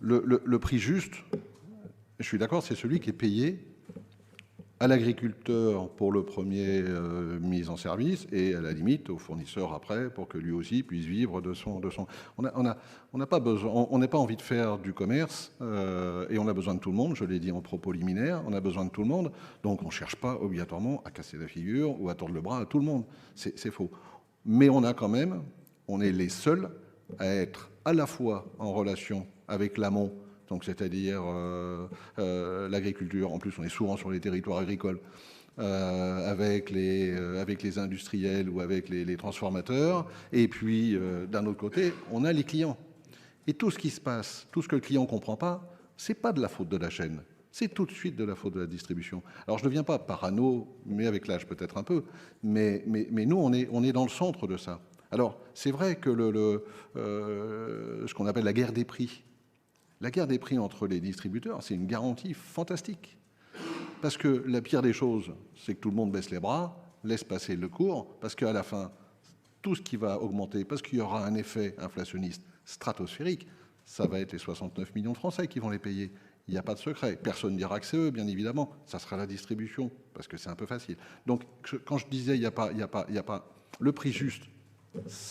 le prix juste, je suis d'accord, c'est celui qui est payé à l'agriculteur pour le premier mise en service et à la limite au fournisseur après pour que lui aussi puisse vivre de son. On n'a pas besoin, on n'a pas envie de faire du commerce et on a besoin de tout le monde. Je l'ai dit en propos liminaire, on a besoin de tout le monde. Donc on ne cherche pas obligatoirement à casser la figure ou à tordre le bras à tout le monde. C'est faux. Mais on a quand même, on est les seuls à être à la fois en relation avec l'amont. Donc, c'est-à-dire l'agriculture. En plus, on est souvent sur les territoires agricoles avec les industriels ou avec les transformateurs. Et puis, d'un autre côté, on a les clients. Et tout ce qui se passe, tout ce que le client ne comprend pas, c'est pas de la faute de la chaîne. C'est tout de suite de la faute de la distribution. Alors, je ne deviens pas parano, mais avec l'âge peut-être un peu. Mais nous, on est dans le centre de ça. Alors, c'est vrai que ce qu'on appelle la guerre des prix, la guerre des prix entre les distributeurs, c'est une garantie fantastique. Parce que la pire des choses, c'est que tout le monde baisse les bras, laisse passer le cours, parce qu'à la fin, tout ce qui va augmenter, parce qu'il y aura un effet inflationniste stratosphérique, ça va être les 69 millions de Français qui vont les payer. Il n'y a pas de secret. Personne ne dira que c'est eux, bien évidemment. Ça sera la distribution, parce que c'est un peu facile. Donc, quand je disais, il n'y a pas le prix juste,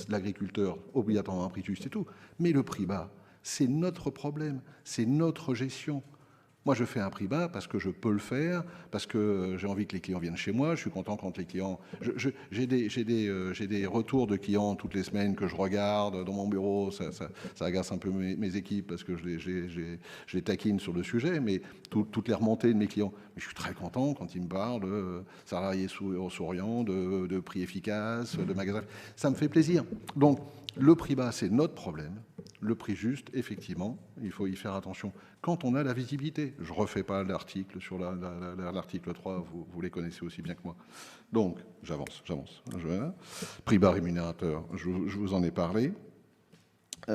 l'agriculteur, obligatoirement un prix juste et tout, mais le prix bas, c'est notre problème, c'est notre gestion. Moi, je fais un prix bas parce que je peux le faire, parce que j'ai envie que les clients viennent chez moi. Je suis content quand les clients... J'ai des retours de clients toutes les semaines que je regarde dans mon bureau. Ça agace un peu mes équipes parce que je les taquine sur le sujet, mais toutes les remontées de mes clients. Mais je suis très content quand ils me parlent de salariés souriants, de prix efficaces, de magasins. Ça me fait plaisir. Donc, le prix bas, c'est notre problème. Le prix juste, effectivement, il faut y faire attention. Quand on a la visibilité, je ne refais pas l'article sur l'article 3, vous les connaissez aussi bien que moi. Donc, j'avance. Prix bas rémunérateur, je vous en ai parlé. Poids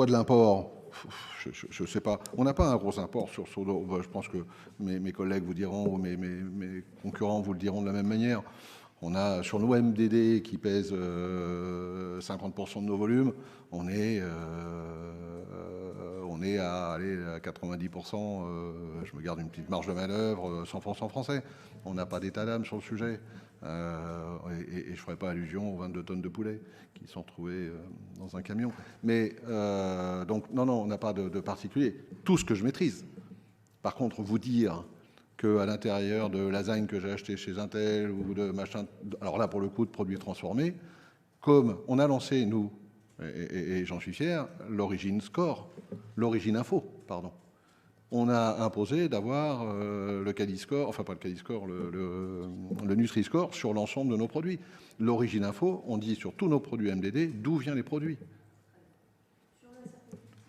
de l'import, je ne sais pas. On n'a pas un gros import sur je pense que mes collègues vous diront, ou mes concurrents vous le diront de la même manière. On a sur nos MDD qui pèsent 50% de nos volumes, on est à 90%, je me garde une petite marge de manœuvre, 100% français. On n'a pas d'état d'âme sur le sujet. Et je ne ferai pas allusion aux 22 tonnes de poulet qui sont retrouvées dans un camion. Mais donc, non, on n'a pas de particulier. Tout ce que je maîtrise. Par contre, vous dire qu'à l'intérieur de lasagne que j'ai acheté chez Intel ou de machin, alors là, pour le coup, de produits transformés, comme on a lancé, nous, et j'en suis fier, l'origine score, l'origine info, pardon. On a imposé d'avoir le Cadiscore, enfin pas le Cadiscore, le Nutri-Score sur l'ensemble de nos produits. L'origine info, on dit sur tous nos produits MDD d'où viennent les produits.